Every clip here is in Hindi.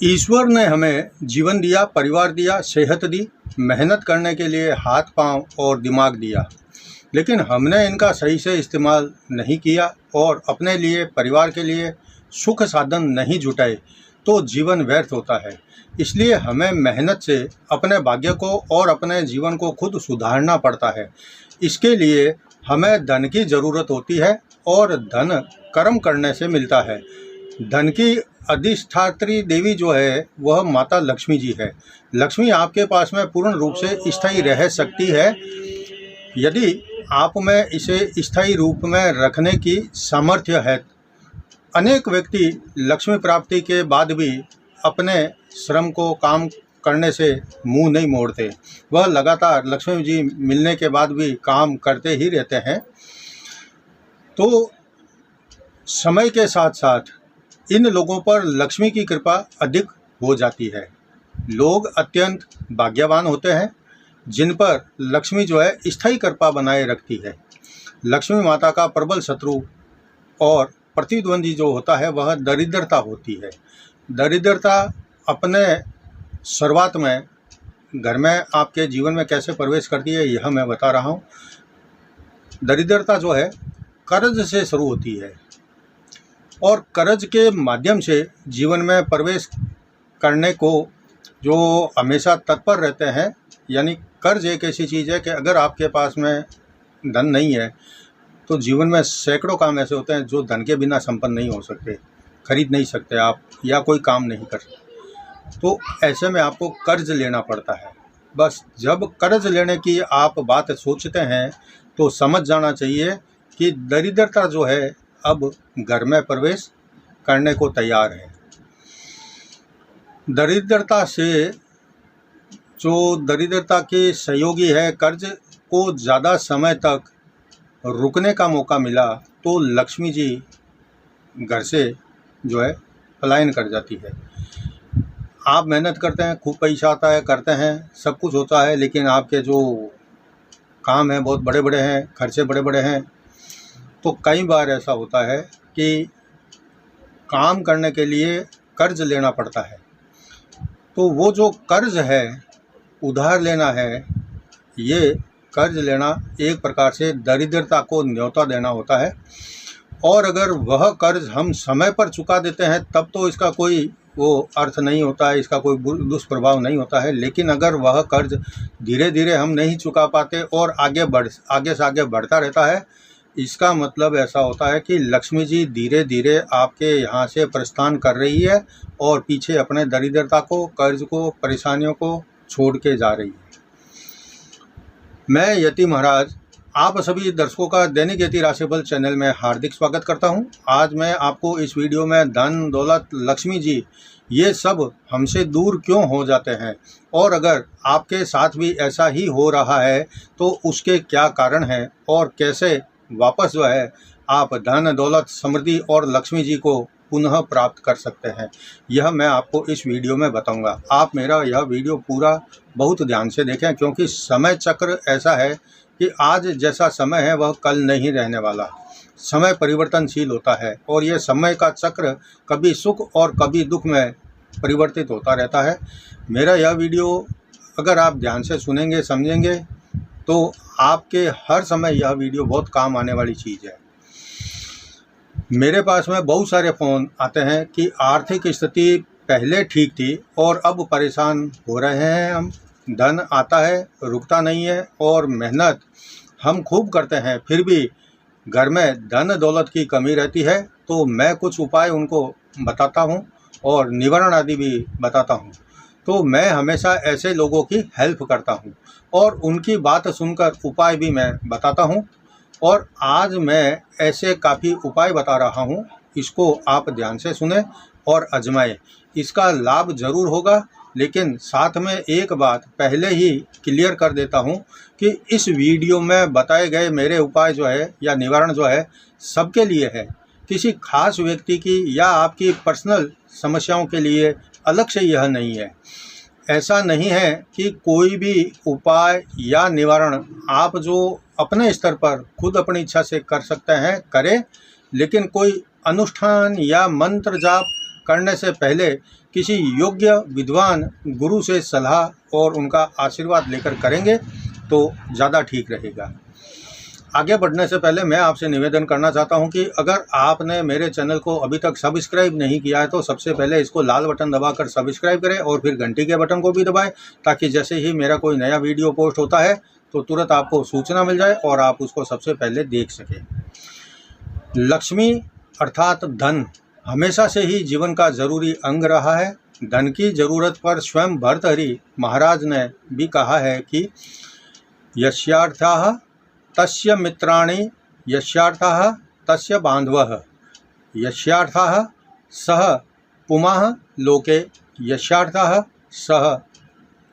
ईश्वर ने हमें जीवन दिया, परिवार दिया, सेहत दी, मेहनत करने के लिए हाथ पांव और दिमाग दिया, लेकिन हमने इनका सही से इस्तेमाल नहीं किया और अपने लिए, परिवार के लिए सुख साधन नहीं जुटाए तो जीवन व्यर्थ होता है। इसलिए हमें मेहनत से अपने भाग्य को और अपने जीवन को खुद सुधारना पड़ता है। इसके लिए हमें धन की ज़रूरत होती है और धन कर्म करने से मिलता है। धन की अधिष्ठात्री देवी जो है वह माता लक्ष्मी जी है। लक्ष्मी आपके पास में पूर्ण रूप से स्थायी रह सकती है यदि आप में इसे स्थायी रूप में रखने की सामर्थ्य है। अनेक व्यक्ति लक्ष्मी प्राप्ति के बाद भी अपने श्रम को काम करने से मुंह नहीं मोड़ते। वह लगातार लक्ष्मी जी मिलने के बाद भी काम करते ही रहते हैं। तो समय के साथ साथ इन लोगों पर लक्ष्मी की कृपा अधिक हो जाती है। लोग अत्यंत भाग्यवान होते हैं जिन पर लक्ष्मी जो है स्थायी कृपा बनाए रखती है। लक्ष्मी माता का प्रबल शत्रु और प्रतिद्वंदी जो होता है वह दरिद्रता होती है। दरिद्रता अपने शुरुआत में घर में आपके जीवन में कैसे प्रवेश करती है यह मैं बता रहा हूँ। दरिद्रता जो है कर्ज से शुरू होती है और कर्ज के माध्यम से जीवन में प्रवेश करने को जो हमेशा तत्पर रहते हैं। यानी कर्ज एक ऐसी चीज़ है कि अगर आपके पास में धन नहीं है तो जीवन में सैकड़ों काम ऐसे होते हैं जो धन के बिना संपन्न नहीं हो सकते, खरीद नहीं सकते आप या कोई काम नहीं कर सकते। तो ऐसे में आपको कर्ज लेना पड़ता है। बस जब कर्ज लेने की आप बात सोचते हैं तो समझ जाना चाहिए कि दरिद्रता जो है अब घर में प्रवेश करने को तैयार है। दरिद्रता से जो दरिद्रता के सहयोगी है, कर्ज को ज़्यादा समय तक रुकने का मौका मिला तो लक्ष्मी जी घर से जो है पलायन कर जाती है। आप मेहनत करते हैं, खूब पैसा आता है, करते हैं, सब कुछ होता है, लेकिन आपके जो काम हैं बहुत बड़े बड़े हैं, खर्चे बड़े बड़े हैं। तो कई बार ऐसा होता है कि काम करने के लिए कर्ज लेना पड़ता है। तो वो जो कर्ज है, उधार लेना है, ये कर्ज लेना एक प्रकार से दरिद्रता को न्योता देना होता है। और अगर वह कर्ज हम समय पर चुका देते हैं तब तो इसका कोई वो अर्थ नहीं होता है, इसका कोई दुष्प्रभाव नहीं होता है। लेकिन अगर वह कर्ज धीरे धीरे हम नहीं चुका पाते और आगे से आगे बढ़ता रहता है, इसका मतलब ऐसा होता है कि लक्ष्मी जी धीरे धीरे आपके यहाँ से प्रस्थान कर रही है और पीछे अपने दरिद्रता को, कर्ज को, परेशानियों को छोड़ के जा रही है। मैं यति महाराज आप सभी दर्शकों का दैनिक यति राशिफल चैनल में हार्दिक स्वागत करता हूं। आज मैं आपको इस वीडियो में धन, दौलत, लक्ष्मी जी ये सब हमसे दूर क्यों हो जाते हैं और अगर आपके साथ भी ऐसा ही हो रहा है तो उसके क्या कारण हैं और कैसे वापस जो है आप धन, दौलत, समृद्धि और लक्ष्मी जी को पुनः प्राप्त कर सकते हैं, यह मैं आपको इस वीडियो में बताऊंगा। आप मेरा यह वीडियो पूरा बहुत ध्यान से देखें क्योंकि समय चक्र ऐसा है कि आज जैसा समय है वह कल नहीं रहने वाला। समय परिवर्तनशील होता है और यह समय का चक्र कभी सुख और कभी दुख में परिवर्तित होता रहता है। मेरा यह वीडियो अगर आप ध्यान से सुनेंगे, समझेंगे तो आपके हर समय यह वीडियो बहुत काम आने वाली चीज़ है। मेरे पास में बहुत सारे फ़ोन आते हैं कि आर्थिक स्थिति पहले ठीक थी और अब परेशान हो रहे हैं हम, धन आता है, रुकता नहीं है और मेहनत हम खूब करते हैं फिर भी घर में धन दौलत की कमी रहती है। तो मैं कुछ उपाय उनको बताता हूँ और निवारण आदि भी बताता हूँ। तो मैं हमेशा ऐसे लोगों की हेल्प करता हूँ और उनकी बात सुनकर उपाय भी मैं बताता हूँ। और आज मैं ऐसे काफ़ी उपाय बता रहा हूँ, इसको आप ध्यान से सुने और आजमाएं। इसका लाभ ज़रूर होगा, लेकिन साथ में एक बात पहले ही क्लियर कर देता हूँ कि इस वीडियो में बताए गए मेरे उपाय जो है या निवारण जो है सबके लिए है, किसी खास व्यक्ति की या आपकी पर्सनल समस्याओं के लिए अलग से यह नहीं है। ऐसा नहीं है कि कोई भी उपाय या निवारण आप जो अपने स्तर पर खुद अपनी इच्छा से कर सकते हैं, करें, लेकिन कोई अनुष्ठान या मंत्र जाप करने से पहले किसी योग्य विद्वान गुरु से सलाह और उनका आशीर्वाद लेकर करेंगे तो ज़्यादा ठीक रहेगा। आगे बढ़ने से पहले मैं आपसे निवेदन करना चाहता हूं कि अगर आपने मेरे चैनल को अभी तक सब्सक्राइब नहीं किया है तो सबसे पहले इसको लाल बटन दबाकर सब्सक्राइब करें और फिर घंटी के बटन को भी दबाएं, ताकि जैसे ही मेरा कोई नया वीडियो पोस्ट होता है तो तुरंत आपको सूचना मिल जाए और आप उसको सबसे पहले देख सकें। लक्ष्मी अर्थात धन हमेशा से ही जीवन का जरूरी अंग रहा है। धन की जरूरत पर स्वयं भर्तृहरि महाराज ने भी कहा है कि यस्यार्थाः तस्य मित्राणि यस्यार्थाः तस्य बान्धवः यस्यार्थाः सः पुमाः लोके यस्यार्थाः सः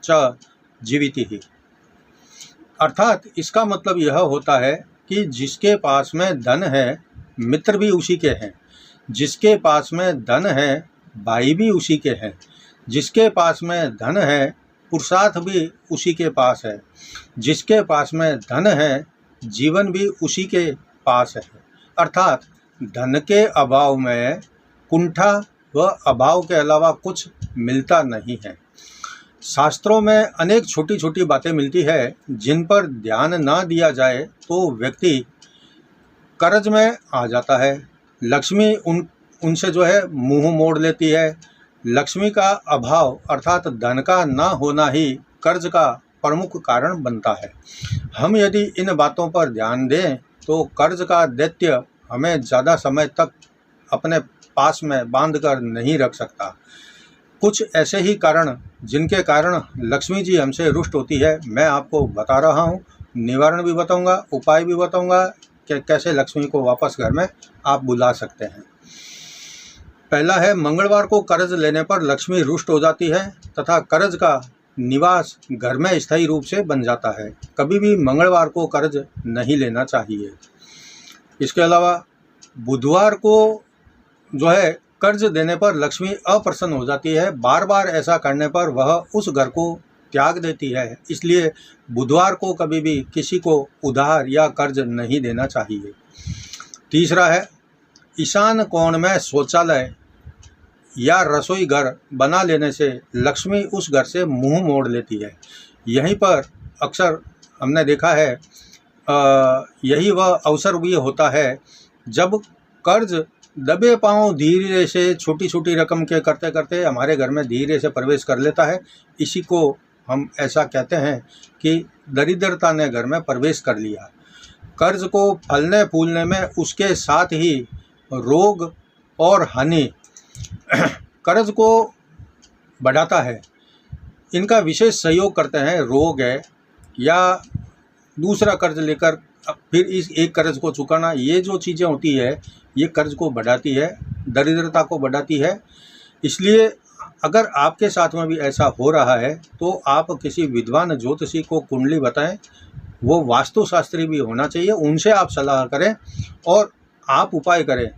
च जीवितिः। अर्थात इसका मतलब यह होता है कि जिसके पास में धन है मित्र भी उसी के हैं, जिसके पास में धन है भाई भी उसी के हैं, जिसके पास में धन है पुरुषार्थ भी उसी के पास है, जिसके पास में धन है जीवन भी उसी के पास है। अर्थात धन के अभाव में कुंठा व अभाव के अलावा कुछ मिलता नहीं है। शास्त्रों में अनेक छोटी छोटी बातें मिलती है जिन पर ध्यान न दिया जाए तो व्यक्ति कर्ज में आ जाता है। लक्ष्मी उनसे जो है मुंह मोड़ लेती है। लक्ष्मी का अभाव अर्थात धन का न होना ही कर्ज का प्रमुख कारण बनता है। हम यदि इन बातों पर ध्यान दें तो कर्ज का दैत्य हमें ज़्यादा समय तक अपने पास में बांध कर नहीं रख सकता। कुछ ऐसे ही कारण जिनके कारण लक्ष्मी जी हमसे रुष्ट होती है मैं आपको बता रहा हूँ, निवारण भी बताऊँगा, उपाय भी बताऊँगा कि कैसे लक्ष्मी को वापस घर में आप बुला सकते हैं। पहला है, मंगलवार को कर्ज लेने पर लक्ष्मी रुष्ट हो जाती है तथा कर्ज का निवास घर में स्थायी रूप से बन जाता है। कभी भी मंगलवार को कर्ज नहीं लेना चाहिए। इसके अलावा बुधवार को जो है कर्ज देने पर लक्ष्मी अप्रसन्न हो जाती है। बार बार ऐसा करने पर वह उस घर को त्याग देती है। इसलिए बुधवार को कभी भी किसी को उधार या कर्ज नहीं देना चाहिए। तीसरा है, ईशान कोण में शौचालय या रसोई घर बना लेने से लक्ष्मी उस घर से मुंह मोड़ लेती है। यहीं पर अक्सर हमने देखा है यही वह अवसर भी होता है जब कर्ज दबे पांव धीरे से छोटी छोटी रकम के करते करते हमारे घर में धीरे से प्रवेश कर लेता है। इसी को हम ऐसा कहते हैं कि दरिद्रता ने घर में प्रवेश कर लिया। कर्ज को फलने फूलने में उसके साथ ही रोग और हानि कर्ज को बढ़ाता है। इनका विशेष सहयोग करते हैं। रोग है या दूसरा कर्ज लेकर फिर इस एक कर्ज को चुकाना, ये जो चीज़ें होती है ये कर्ज को बढ़ाती है, दरिद्रता को बढ़ाती है। इसलिए अगर आपके साथ में भी ऐसा हो रहा है तो आप किसी विद्वान ज्योतिषी को कुंडली बताएं, वो वास्तुशास्त्री भी होना चाहिए, उनसे आप सलाह करें और आप उपाय करें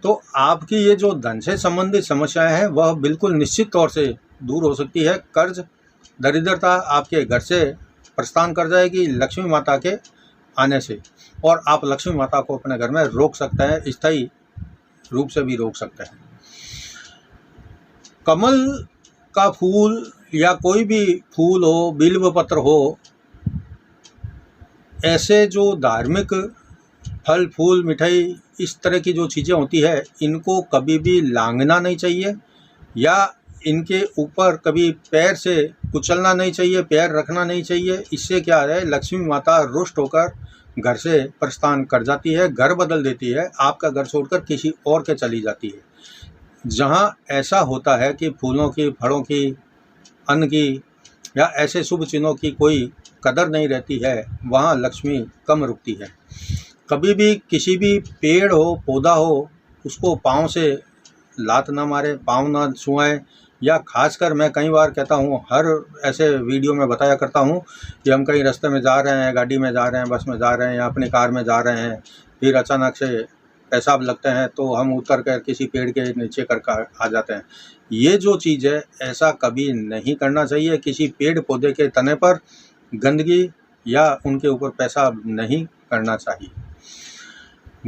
तो आपकी ये जो धन से संबंधित समस्याएं हैं वह बिल्कुल निश्चित तौर से दूर हो सकती है। कर्ज दरिद्रता आपके घर से प्रस्थान कर जाएगी लक्ष्मी माता के आने से, और आप लक्ष्मी माता को अपने घर में रोक सकते हैं, स्थायी रूप से भी रोक सकते हैं। कमल का फूल या कोई भी फूल हो, बिल्व पत्र हो, ऐसे जो धार्मिक फल फूल मिठाई इस तरह की जो चीज़ें होती है इनको कभी भी लांघना नहीं चाहिए या इनके ऊपर कभी पैर से कुचलना नहीं चाहिए, पैर रखना नहीं चाहिए। इससे क्या है, लक्ष्मी माता रुष्ट होकर घर से प्रस्थान कर जाती है, घर बदल देती है, आपका घर छोड़कर किसी और के चली जाती है। जहाँ ऐसा होता है कि फूलों की, फलों की, अन्न की या ऐसे शुभ चिन्हों की कोई कदर नहीं रहती है, वहाँ लक्ष्मी कम रुकती है। कभी भी किसी भी पेड़ हो, पौधा हो, उसको पाँव से लात ना मारे, पाँव ना छुआएं, या खासकर मैं कई बार कहता हूँ, हर ऐसे वीडियो में बताया करता हूँ कि हम कहीं रास्ते में जा रहे हैं, गाड़ी में जा रहे हैं, बस में जा रहे हैं या अपनी कार में जा रहे हैं, फिर अचानक से पेशाब लगते हैं तो हम उतर कर किसी पेड़ के नीचे कर आ जाते हैं। ये जो चीज़ है ऐसा कभी नहीं करना चाहिए। किसी पेड़ पौधे के तने पर गंदगी या उनके ऊपर पेशाब नहीं करना चाहिए।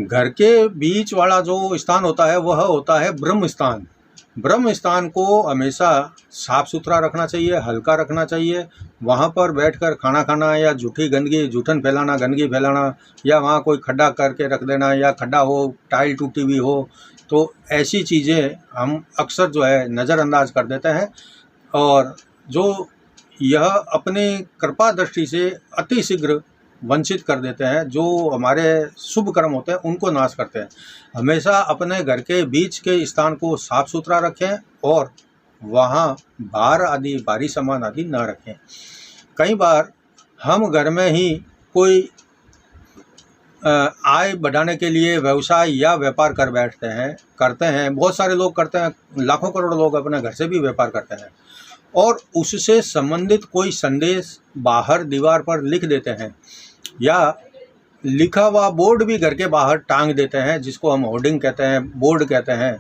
घर के बीच वाला जो स्थान होता है वह होता है ब्रह्म स्थान। ब्रह्म स्थान को हमेशा साफ सुथरा रखना चाहिए, हल्का रखना चाहिए। वहाँ पर बैठकर खाना खाना या झूठी गंदगी, जूठन फैलाना, गंदगी फैलाना, या वहाँ कोई खड्डा करके रख देना, या खड्डा हो, टाइल टूटी हुई हो, तो ऐसी चीज़ें हम अक्सर जो है नज़रअंदाज कर देते हैं। और जो यह अपनी कृपा दृष्टि से अति शीघ्र वंचित कर देते हैं, जो हमारे शुभ कर्म होते हैं उनको नाश करते हैं। हमेशा अपने घर के बीच के स्थान को साफ सुथरा रखें और वहाँ भार आदि, भारी सामान आदि न रखें। कई बार हम घर में ही कोई आय बढ़ाने के लिए व्यवसाय या व्यापार करते हैं। बहुत सारे लोग करते हैं, लाखों करोड़ लोग अपने घर से भी व्यापार करते हैं, और उससे संबंधित कोई संदेश बाहर दीवार पर लिख देते हैं, या लिखा हुआ बोर्ड भी घर के बाहर टांग देते हैं, जिसको हम होर्डिंग कहते हैं, बोर्ड कहते हैं।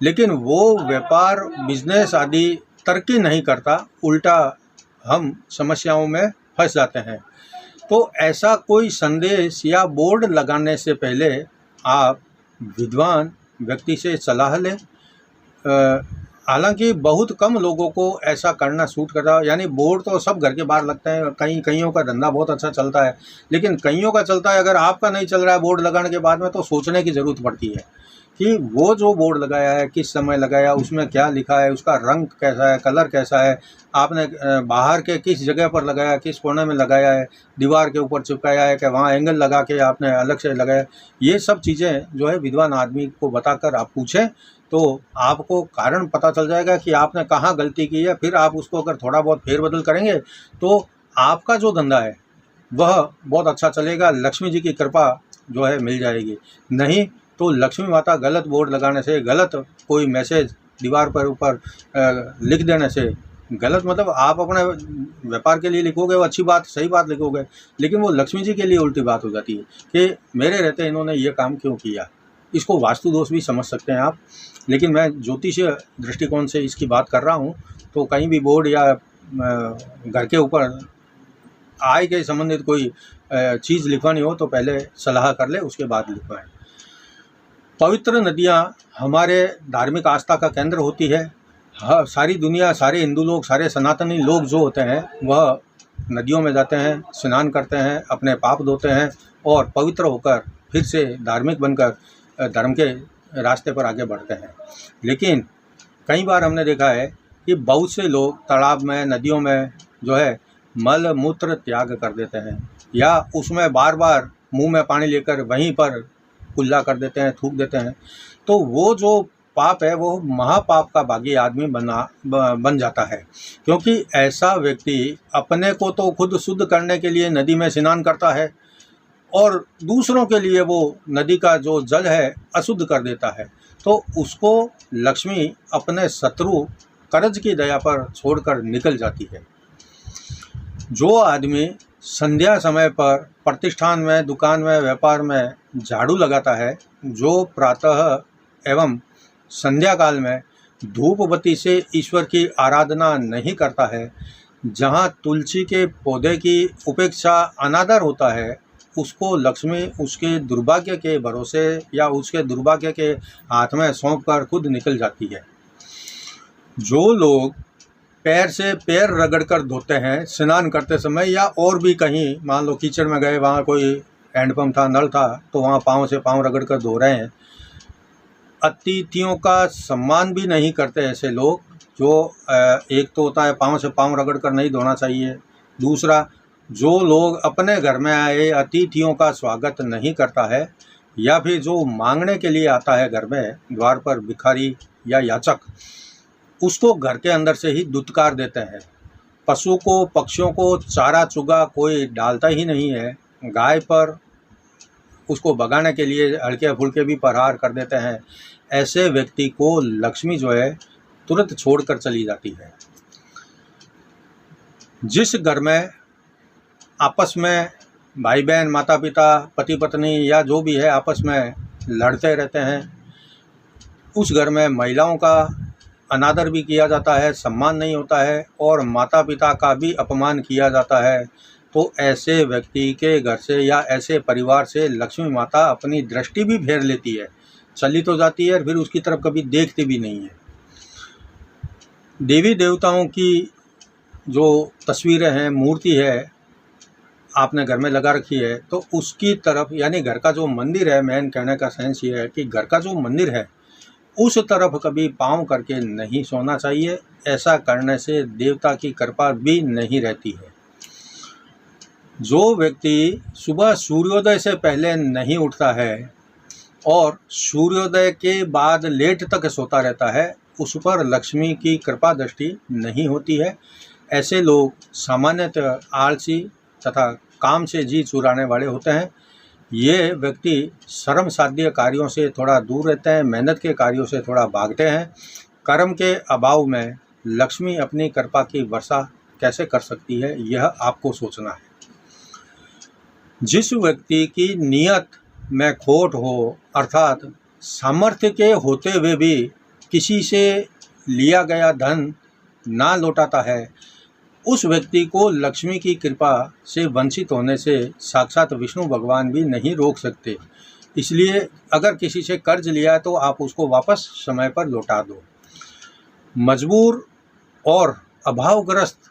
लेकिन वो व्यापार, बिजनेस आदि तरक्की नहीं करता, उल्टा हम समस्याओं में फंस जाते हैं। तो ऐसा कोई संदेश या बोर्ड लगाने से पहले आप विद्वान व्यक्ति से सलाह लें। हालांकि बहुत कम लोगों को ऐसा करना सूट करता है। यानी बोर्ड तो सब घर के बाहर लगते हैं, कईयों का धंधा बहुत अच्छा चलता है, लेकिन कईयों का चलता है, अगर आपका नहीं चल रहा है बोर्ड लगाने के बाद में, तो सोचने की ज़रूरत पड़ती है कि वो जो बोर्ड लगाया है किस समय लगाया, उसमें क्या लिखा है, उसका रंग कैसा है, कलर कैसा है, आपने बाहर के किस जगह पर लगाया, किस कोने में लगाया है, दीवार के ऊपर चिपकाया है कि वहाँ एंगल लगा के आपने अलग से लगाया। ये सब चीज़ें जो है विद्वान आदमी को बताकर आप पूछें, तो आपको कारण पता चल जाएगा कि आपने कहाँ गलती की है। फिर आप उसको अगर थोड़ा बहुत फेरबदल करेंगे तो आपका जो धंधा है वह बहुत अच्छा चलेगा, लक्ष्मी जी की कृपा जो है मिल जाएगी। नहीं तो लक्ष्मी माता गलत बोर्ड लगाने से, गलत कोई मैसेज दीवार पर ऊपर लिख देने से, गलत मतलब आप अपने व्यापार के लिए लिखोगे वो अच्छी बात, सही बात लिखोगे, लेकिन वो लक्ष्मी जी के लिए उल्टी बात हो जाती है कि मेरे रहते इन्होंने ये काम क्यों किया। इसको वास्तु दोष भी समझ सकते हैं आप, लेकिन मैं ज्योतिषीय दृष्टिकोण से इसकी बात कर रहा हूँ। तो कहीं भी बोर्ड या घर के ऊपर आय के संबंधित कोई चीज़ लिखवानी हो तो पहले सलाह कर ले, उसके बाद लिखवाएं। पवित्र नदियाँ हमारे धार्मिक आस्था का केंद्र होती है। हाँ, सारी दुनिया, सारे हिंदू लोग, सारे सनातनी लोग जो होते हैं वह नदियों में जाते हैं, स्नान करते हैं, अपने पाप धोते हैं और पवित्र होकर फिर से धार्मिक बनकर धर्म के रास्ते पर आगे बढ़ते हैं। लेकिन कई बार हमने देखा है कि बहुत से लोग तालाब में, नदियों में जो है मल मूत्र त्याग कर देते हैं, या उसमें बार बार मुंह में पानी लेकर वहीं पर कुल्ला कर देते हैं, थूक देते हैं। तो वो जो पाप है वो महापाप का भागी आदमी बन जाता है, क्योंकि ऐसा व्यक्ति अपने को तो खुद शुद्ध करने के लिए नदी में स्नान करता है और दूसरों के लिए वो नदी का जो जल है अशुद्ध कर देता है। तो उसको लक्ष्मी अपने शत्रु कर्ज की दया पर छोड़कर निकल जाती है। जो आदमी संध्या समय पर प्रतिष्ठान में, दुकान में, व्यापार में झाड़ू लगाता है, जो प्रातः एवं संध्या काल में धूप बत्ती से ईश्वर की आराधना नहीं करता है, जहाँ तुलसी के पौधे की उपेक्षा, अनादर होता है, उसको लक्ष्मी उसके दुर्भाग्य के भरोसे या उसके दुर्भाग्य के हाथ में सौंप कर खुद निकल जाती है। जो लोग पैर से पैर रगड़कर धोते हैं स्नान करते समय, या और भी कहीं मान लो कीचड़ में गए, वहाँ कोई हैंडपम्प था, नल था, तो वहाँ पाँव से पाँव रगड़कर धो रहे हैं, अतिथियों का सम्मान भी नहीं करते ऐसे लोग। जो एक तो होता है पाँव से पाँव रगड़कर नहीं धोना चाहिए, दूसरा जो लोग अपने घर में आए अतिथियों का स्वागत नहीं करता है, या फिर जो मांगने के लिए आता है घर में द्वार पर, भिखारी या याचक, उसको घर के अंदर से ही दुत्कार देते हैं। पशु को, पक्षियों को चारा चुगा कोई डालता ही नहीं है, गाय पर उसको भगाने के लिए हल्के फुल्के भी प्रहार कर देते हैं। ऐसे व्यक्ति को लक्ष्मी जो है तुरंत छोड़कर चली जाती है। जिस घर में आपस में भाई बहन, माता पिता, पति पत्नी या जो भी है आपस में लड़ते रहते हैं, उस घर में महिलाओं का अनादर भी किया जाता है, सम्मान नहीं होता है और माता पिता का भी अपमान किया जाता है, तो ऐसे व्यक्ति के घर से या ऐसे परिवार से लक्ष्मी माता अपनी दृष्टि भी फेर लेती है, चली तो जाती है, फिर उसकी तरफ कभी देखती भी नहीं है। देवी देवताओं की जो तस्वीरें हैं, मूर्ति है, आपने घर में लगा रखी है, तो उसकी तरफ, यानी घर का जो मंदिर है, मेन कहने का सेंस ये है कि घर का जो मंदिर है उस तरफ कभी पाँव करके नहीं सोना चाहिए। ऐसा करने से देवता की कृपा भी नहीं रहती है। जो व्यक्ति सुबह सूर्योदय से पहले नहीं उठता है और सूर्योदय के बाद लेट तक सोता रहता है, उस पर लक्ष्मी की कृपा दृष्टि नहीं होती है। ऐसे लोग सामान्यतः आलसी तथा काम से जी चुराने वाले होते हैं। ये व्यक्ति श्रम साध्य कार्यों से थोड़ा दूर रहते हैं, मेहनत के कार्यों से थोड़ा भागते हैं। कर्म के अभाव में लक्ष्मी अपनी कृपा की वर्षा कैसे कर सकती है, यह आपको सोचना है। जिस व्यक्ति की नियत में खोट हो, अर्थात सामर्थ्य के होते हुए भी किसी से लिया गया धन ना लौटाता है, उस व्यक्ति को लक्ष्मी की कृपा से वंचित होने से साक्षात विष्णु भगवान भी नहीं रोक सकते। इसलिए अगर किसी से कर्ज लिया है तो आप उसको वापस समय पर लौटा दो। मजबूर और अभावग्रस्त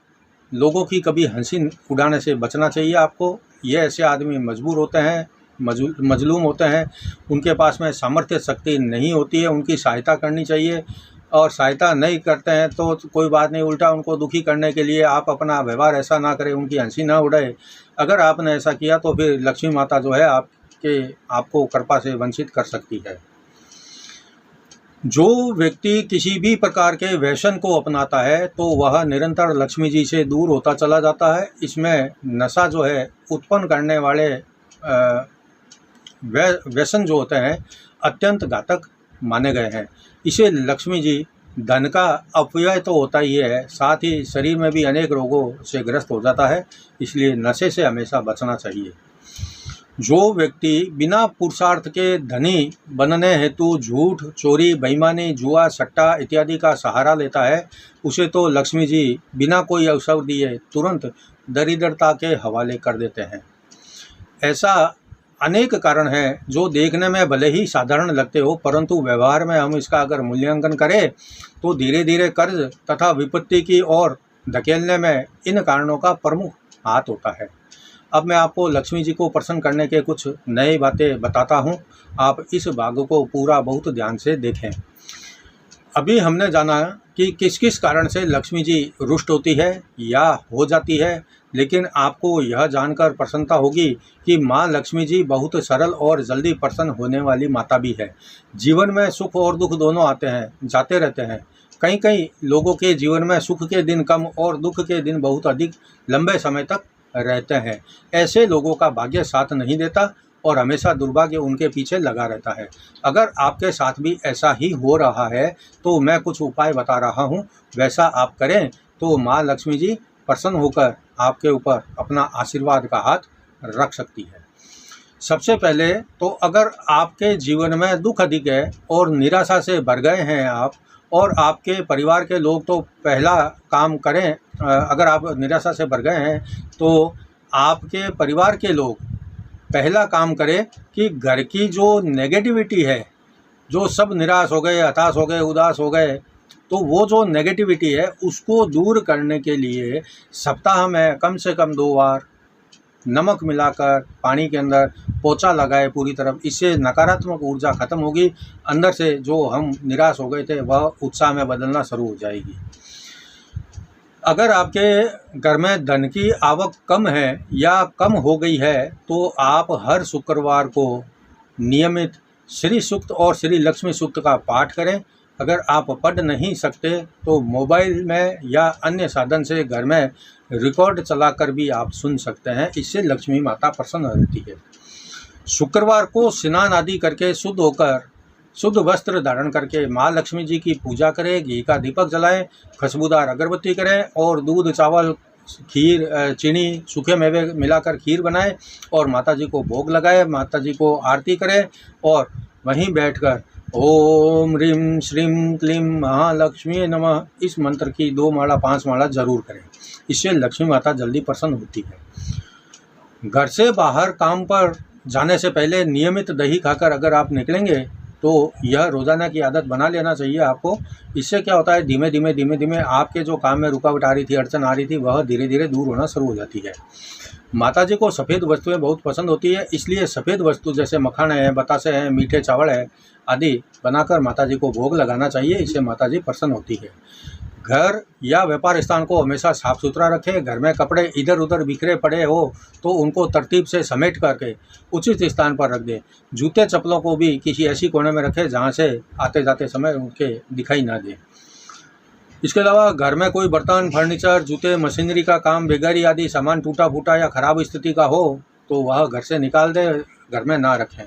लोगों की कभी हंसी उड़ाने से बचना चाहिए आपको। ये ऐसे आदमी मजबूर होते हैं, मजलूम होते हैं, उनके पास में सामर्थ्य शक्ति नहीं होती है, उनकी सहायता करनी चाहिए। और सहायता नहीं करते हैं तो कोई बात नहीं, उल्टा उनको दुखी करने के लिए आप अपना व्यवहार ऐसा ना करें, उनकी हंसी ना उड़ाए। अगर आपने ऐसा किया तो फिर लक्ष्मी माता जो है आपको कृपा से वंचित कर सकती है। जो व्यक्ति किसी भी प्रकार के व्यसन को अपनाता है तो वह निरंतर लक्ष्मी जी से दूर होता चला जाता है। इसमें नशा जो है उत्पन्न करने वाले व्यसन जो होते हैं अत्यंत घातक माने गए हैं। इसे लक्ष्मी जी धन का अपव्यय तो होता ही है, साथ ही शरीर में भी अनेक रोगों से ग्रस्त हो जाता है। इसलिए नशे से हमेशा बचना चाहिए। जो व्यक्ति बिना पुरुषार्थ के धनी बनने हेतु झूठ, चोरी, बेईमानी, जुआ, सट्टा इत्यादि का सहारा लेता है, उसे तो लक्ष्मी जी बिना कोई अवसर दिए तुरंत दरिद्रता के हवाले कर देते हैं। ऐसा अनेक कारण हैं जो देखने में भले ही साधारण लगते हो, परंतु व्यवहार में हम इसका अगर मूल्यांकन करें तो धीरे धीरे कर्ज तथा विपत्ति की ओर धकेलने में इन कारणों का प्रमुख हाथ होता है। अब मैं आपको लक्ष्मी जी को प्रसन्न करने के कुछ नई बातें बताता हूँ। आप इस भाग को पूरा बहुत ध्यान से देखें। अभी हमने जाना कि किस किस कारण से लक्ष्मी जी रुष्ट होती है या हो जाती है, लेकिन आपको यह जानकर प्रसन्नता होगी कि माँ लक्ष्मी जी बहुत सरल और जल्दी प्रसन्न होने वाली माता भी है। जीवन में सुख और दुख दोनों आते हैं, जाते रहते हैं। कई कई लोगों के जीवन में सुख के दिन कम और दुख के दिन बहुत अधिक लंबे समय तक रहते हैं। ऐसे लोगों का भाग्य साथ नहीं देता और हमेशा दुर्भाग्य उनके पीछे लगा रहता है। अगर आपके साथ भी ऐसा ही हो रहा है तो मैं कुछ उपाय बता रहा हूँ, वैसा आप करें तो माँ लक्ष्मी जी प्रसन्न होकर आपके ऊपर अपना आशीर्वाद का हाथ रख सकती है। सबसे पहले तो अगर आपके जीवन में दुख अधिक है और निराशा से भर गए हैं आप और आपके परिवार के लोग, तो पहला काम करें, अगर आप निराशा से भर गए हैं तो आपके परिवार के लोग पहला काम करें कि घर की जो नेगेटिविटी है, जो सब निराश हो गए, हताश हो गए, उदास हो गए, तो वो जो नेगेटिविटी है उसको दूर करने के लिए सप्ताह में कम से कम 2 बार नमक मिलाकर पानी के अंदर पोंछा लगाए पूरी तरफ। इससे नकारात्मक ऊर्जा खत्म होगी, अंदर से जो हम निराश हो गए थे वह उत्साह में बदलना शुरू हो जाएगी। अगर आपके घर में धन की आवक कम है या कम हो गई है तो आप हर शुक्रवार को नियमित श्री सूक्त और श्री लक्ष्मी सूक्त का पाठ करें। अगर आप पढ़ नहीं सकते तो मोबाइल में या अन्य साधन से घर में रिकॉर्ड चलाकर भी आप सुन सकते हैं। इससे लक्ष्मी माता प्रसन्न रहती है। शुक्रवार को स्नान आदि करके शुद्ध होकर शुद्ध वस्त्र धारण करके माँ लक्ष्मी जी की पूजा करें, घी का दीपक जलाएं, खुशबूदार अगरबत्ती करें और दूध, चावल, खीर, चीनी, सूखे मेवे मिलाकर खीर बनाएं और माता जी को भोग लगाएं, माता जी को आरती करें और वहीं बैठकर ओम ह्रीं श्रीं क्लीं महालक्ष्मी नमः इस मंत्र की 2 माला 5 माला जरूर करें। इससे लक्ष्मी माता जल्दी प्रसन्न होती है। घर से बाहर काम पर जाने से पहले नियमित दही खाकर अगर आप निकलेंगे तो यह रोज़ाना की आदत बना लेना चाहिए आपको। इससे क्या होता है, धीमे धीमे आपके जो काम में रुकावट आ रही थी, अड़चन आ रही थी, वह धीरे धीरे दूर होना शुरू हो जाती है। माताजी को सफ़ेद वस्तुएं बहुत पसंद होती है, इसलिए सफ़ेद वस्तु जैसे मखाने हैं, बतासे हैं, मीठे चावल है आदि बनाकर माताजी को भोग लगाना चाहिए। इससे माताजी प्रसन्न होती है। घर या व्यापार स्थान को हमेशा साफ़ सुथरा रखें। घर में कपड़े इधर उधर बिखरे पड़े हो तो उनको तरतीब से समेट करके उचित स्थान पर रख दें। जूते चप्पलों को भी किसी ऐसी कोने में रखें जहाँ से आते जाते समय उनके दिखाई ना दे। इसके अलावा घर में कोई बर्तन, फर्नीचर, जूते, मशीनरी का काम, बेगारी आदि सामान टूटा फूटा या ख़राब स्थिति का हो तो वह घर से निकाल दें, घर में ना रखें।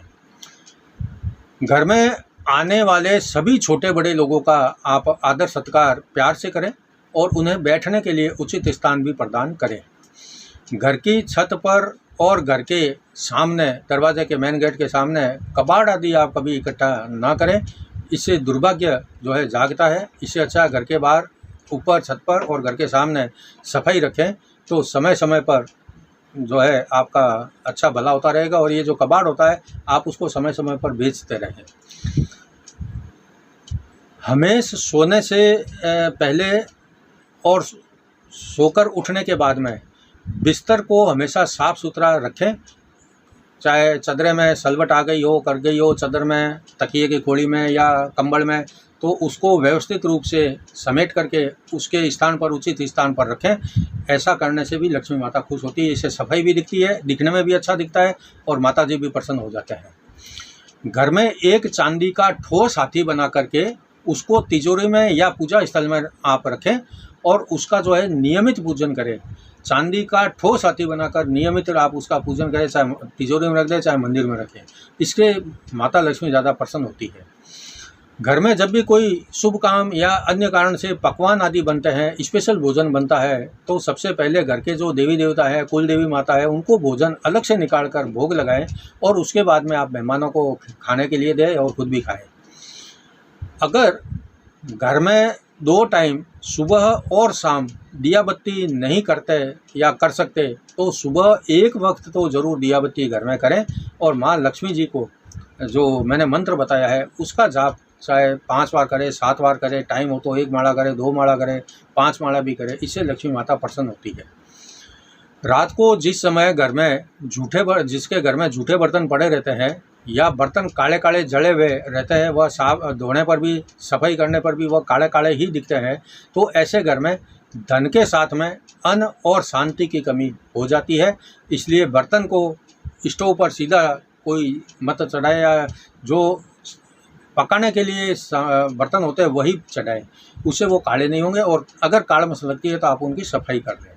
घर में आने वाले सभी छोटे बड़े लोगों का आप आदर सत्कार प्यार से करें और उन्हें बैठने के लिए उचित स्थान भी प्रदान करें। घर की छत पर और घर के सामने, दरवाजे के मेन गेट के सामने कबाड़ आदि आप कभी इकट्ठा ना करें। इससे दुर्भाग्य जो है जागता है। इससे अच्छा घर के बाहर, ऊपर छत पर और घर के सामने सफाई रखें तो समय समय पर जो है आपका अच्छा भला होता रहेगा। और ये जो कबाड़ होता है आप उसको समय समय पर बेचते रहें। हमेशा सोने से पहले और सोकर उठने के बाद में बिस्तर को हमेशा साफ़ सुथरा रखें। चाहे चादर में सलवट आ गई हो, कर गई हो, चादर में, तकिए की खोली में या कंबल में, तो उसको व्यवस्थित रूप से समेट करके उसके स्थान पर, उचित स्थान पर रखें। ऐसा करने से भी लक्ष्मी माता खुश होती है। इससे सफाई भी दिखती है, दिखने में भी अच्छा दिखता है और माता जी भी प्रसन्न हो जाते हैं। घर में एक चांदी का ठोस हाथी बना करके उसको तिजोरी में या पूजा स्थल में आप रखें और उसका जो है नियमित पूजन करें। चांदी का ठोस हाथी बनाकर नियमित आप उसका पूजन करें, चाहे तिजोरी में रख दें चाहे मंदिर में रखें। इसके माता लक्ष्मी ज़्यादा प्रसन्न होती है। घर में जब भी कोई शुभ काम या अन्य कारण से पकवान आदि बनते हैं, स्पेशल भोजन बनता है, तो सबसे पहले घर के जो देवी देवता है, कुल देवी माता है, उनको भोजन अलग से निकाल कर भोग लगाएं और उसके बाद में आप मेहमानों को खाने के लिए दें और खुद भी खाएं। अगर घर में 2 टाइम सुबह और शाम दिया बत्ती नहीं करते या कर सकते तो सुबह एक वक्त तो ज़रूर दिया बत्ती घर में करें और माँ लक्ष्मी जी को जो मैंने मंत्र बताया है उसका जाप चाहे 5 बार करें, 7 बार करें, टाइम हो तो 1 माला करें, 2 माला करें, 5 माला भी करें। इससे लक्ष्मी माता प्रसन्न होती है। रात को जिस समय घर में जिसके घर में जूठे बर्तन पड़े रहते हैं या बर्तन काले काले जले हुए रहते हैं, वह साफ धोने पर भी, सफाई करने पर भी वह काले काले ही दिखते हैं, तो ऐसे घर में धन के साथ में अन्न और शांति की कमी हो जाती है। इसलिए बर्तन को स्टोव पर सीधा कोई मत चढ़ाए या जो पकाने के लिए बर्तन होते हैं वही चढ़ाएं, उससे वो काले नहीं होंगे। और अगर कालमस लगती है तो आप उनकी सफाई कर दें।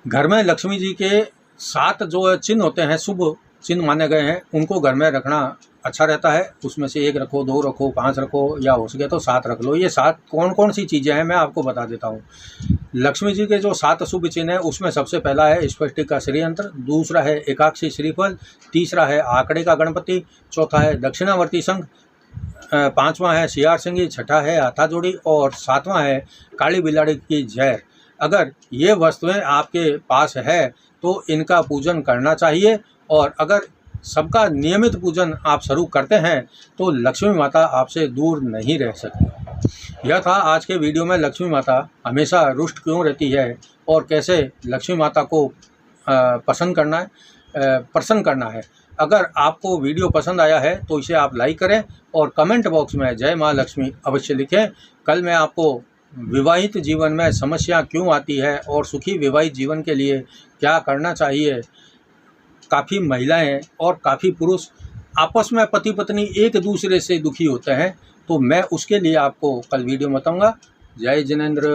घर में लक्ष्मी जी के 7 जो चिन्ह होते हैं, शुभ चिन्ह माने गए हैं, उनको घर में रखना अच्छा रहता है। उसमें से 1 रखो, 2 रखो, 5 रखो या हो सके तो 7 रख लो। ये 7 कौन कौन सी चीज़ें हैं मैं आपको बता देता हूँ। लक्ष्मी जी के जो 7 शुभ चिन्ह हैं उसमें सबसे पहला है स्फटिक का श्रीयंत्र, दूसरा है एकाक्षी श्रीफल, तीसरा है आंकड़े का गणपति, चौथा है दक्षिणावर्ती शंख, 5वां है सियार सिंगी, छठा है हाथा जोड़ी और 7वां है काली बिलाड़ी की जहर। अगर ये वस्तुएं आपके पास है तो इनका पूजन करना चाहिए। और अगर सबका नियमित पूजन आप शुरू करते हैं तो लक्ष्मी माता आपसे दूर नहीं रह सकती। यह था आज के वीडियो में लक्ष्मी माता हमेशा रुष्ट क्यों रहती है और कैसे लक्ष्मी माता को प्रसन्न करना है। अगर आपको वीडियो पसंद आया है तो इसे आप लाइक करें और कमेंट बॉक्स में जय माँ लक्ष्मी अवश्य लिखें। कल मैं आपको विवाहित जीवन में समस्या क्यों आती है और सुखी विवाहित जीवन के लिए क्या करना चाहिए, काफ़ी महिलाएं और काफ़ी पुरुष आपस में पति पत्नी एक दूसरे से दुखी होते हैं, तो मैं उसके लिए आपको कल वीडियो बताऊंगा। जय जिनेंद्र।